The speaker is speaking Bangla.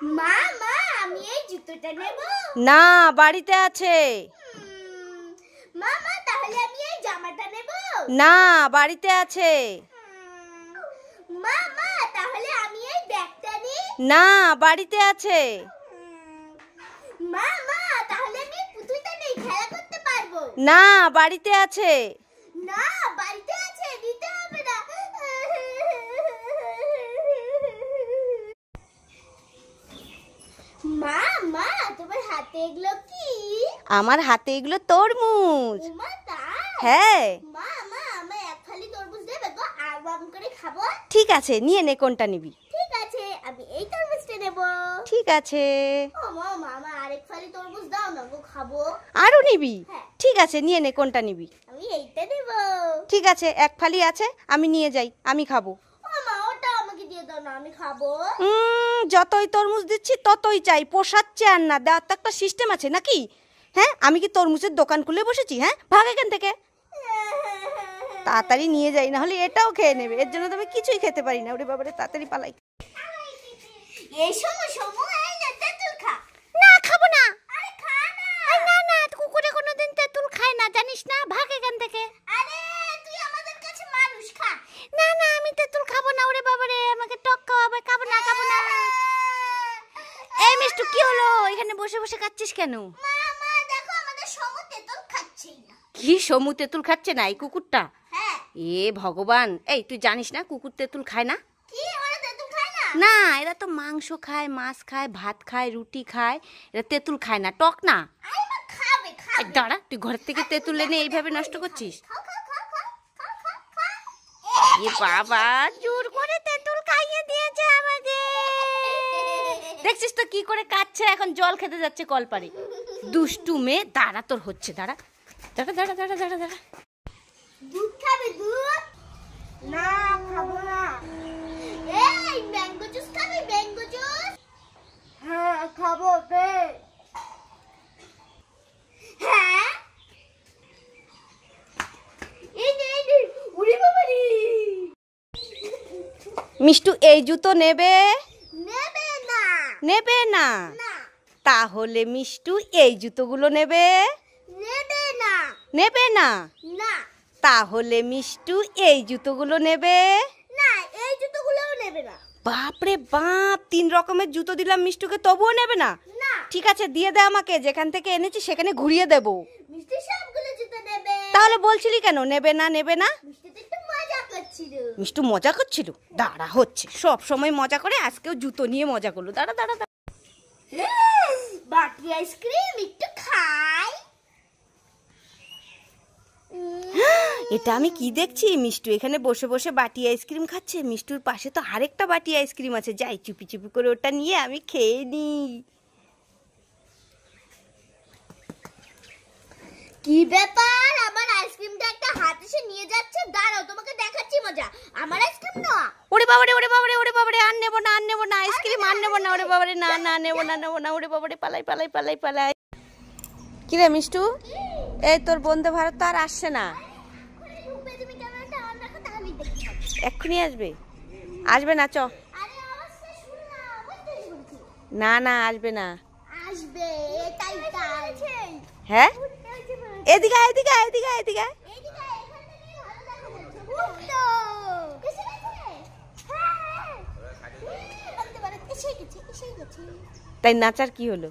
মা মা আমি এই জুতোটা নেব। না, বাড়িতে আছে। মা মা তাহলে আমি এই জামাটা নেব। না, বাড়িতে আছে। মা মা তাহলে আমি এই ব্যাগটা নিই। না, বাড়িতে আছে। মা মা তাহলে আমি পুতুলটা নিয়ে খেলা করতে পারবো। না, বাড়িতে আছে। না, বাড়িতে আছে, দিতে হবে না। মা মা তোমার হাতে এগুলো কি? আমার হাতে এগুলো তরমুজ। মা তাই? হ্যাঁ। মা মা আমায় এক ফালি তরমুজ দেবে গো, আরাম করে খাবো। ঠিক আছে, নিয়ে নে, কোনটা নিবি? ঠিক আছে, আমি এই তরমুজটা নেব। ঠিক আছে। ও মা মামা আরেক ফালি তরমুজ দাও না গো, খাবো। আরো নিবি? হ্যাঁ। ঠিক আছে, নিয়ে নে, কোনটা নিবি? আমি এইটা নেব। ঠিক আছে, এক ফালি আছে, আমি নিয়ে যাই, আমি খাবো। ও মা ওটা আমাকে দিয়ে দাও না, আমি খাবো। যতই তরমুজ দিচ্ছি ততই চাই, পোষাচ্ছে আর না, দেওয়ার তো একটা সিস্টেম আছে নাকি? হ্যাঁ, আমি কি তরমুজের দোকান খুলে বসেছি? হ্যাঁ, ভাগ এখান থেকে। তাড়াতাড়ি নিয়ে যাই, না হলে এটাও খেয়ে নেবে। এর জন্য তো আমি কিছুই খেতে পারি না। ওরে বাবারে, তাড়াতাড়ি পালাই। এই সময় এই না তেঁতুল খা। না, খাবো না। আরে খা না। না না, কুকুরে কোনোদিন তেঁতুল খায় না, জানিস না? ভাগ এখান থেকে। আরে তুই আমাদের কাছে মানুষ, খা। না না, আমি তেঁতুল খাবো না। ওরে বাবারে, আমাকে টক খাওয়াবে। খাবো না, খাবো না। এই মিষ্টু, কি হলো? এখানে বসে বসে খাচ্ছিস কেন? মা মা দেখো আমাদের সমু তেঁতুল খাচ্ছেই না। কি সমু তেঁতুল খাচ্ছে না? এই কুকুরটা? হ্যাঁ। এ ভগবান, এই তুই জানিস না কুকুর তেঁতুল খায় না? কি ওরা তেঁতুল খায় না? না, এরা তো মাংস খায়, মাছ খায়, ভাত খায়, রুটি খায়। এরা তেঁতুল খায় না, টক না। আরে মা খাবে খাবে। দাঁড়া, তুই ঘর থেকে তেঁতুল এনে এইভাবে নষ্ট করছিস? খাও খাও খাও খাও খাও খাও খাও। এ বাবা, জোর করে তেঁতুল খাইয়ে দিয়েছে আমাকে। দেখছিস তো কি করে কাচ্ছে, এখন জল খেতে যাচ্ছে কলপারে। দুষ্টু মেয়ে। দাঁড়া, তোর হচ্ছে, দাঁড়া দাঁড়া দাঁড়া দাঁড়া দাঁড়া দাঁড়া। দুধ খাবে দুধ? না খাবো না। এই ম্যাঙ্গো জুস খাবি? Mango juice? হ্যাঁ খাবো। দে। হ্যাঁ এই নে উড়ি বাবারি। মিষ্টু, এই জুতো নেবে? নেবে না। নেবে না? না। তাহলে মিষ্টু এই জুতোগুলো নেবে? নেবে না। নেবে না? না। তাহলে মিষ্টু এই জুতোগুলো নেবে? না, এই জুতোগুলোও নেবে না। বাপরে বাপ, 3 রকমের জুতো দিলাম মিষ্টুকে, তবুও নেবে না? না। ঠিক আছে, দিয়ে দে আমাকে, যেখান থেকে এনেছি সেখানে ঘুরিয়ে দেব। মিষ্টি সবগুলো জুতো নেবে। তাহলে বলছিলি কেন নেবে না নেবে না? মিষ্টি তো একটু মজা করছিল। মিষ্টু মজা করছিল? দাঁড়া, হচ্ছে, সব সময় মজা করে, আজকেও জুতো নিয়ে মজা করলো। দাঁড়া দাঁড়া দাঁড়া। বাটি আইসক্রিম একটু খাই। এটা আমি কি দেখছি? মিষ্টু এখানে বসে বসে বাটি আইসক্রিম খাচ্ছে। মিষ্টুর পাশে তো আরেকটা বাটি আইসক্রিম আছে, যাই চুপি চুপি করে ওটা নিয়ে আমি খেয়ে নিই। কি ব্যাপার, আমার আইসক্রিমটা একটা হাত এসে নিয়ে যাচ্ছে। দাঁড়াও, তোমাকে দেখাচ্ছি মজা। আমার আইসক্রিম না। ওরে বাবারে, ওরে বাবারে, ওরে বাবারে, আর নেবো না, আর নেবো না আইসক্রিম, আর নেবো না। ওরে বাবারে, না না, নেবো না, নেবো না। ওরে বাবারে, পালাই পালাই পালাই পালাই। কি রে মিষ্টু, এই তোর বন্দে ভারত তো আর আসছে না। তুমি ক্যামেরাটা অন রাখো, তাহলেই দেখতে পাবে। এক্ষুনি আসবে? আসবে না, চ। আরে আওয়াজটা শুন না, বুঝতেই বলছি। না না, আসবে না। আসবে, এটাই তাই। হ্যাঁ, এদিকে আয়, এদিকে আয়, এদিকে আয়, এদিকে আয়। এইদিকে এখান থেকে ভালো দেখা যাচ্ছে। উঠো। এসে গেছে? হ্যাঁ। বলতে পারে এসে গেছে, এসে গেছে। তাই নাচার কি হলো?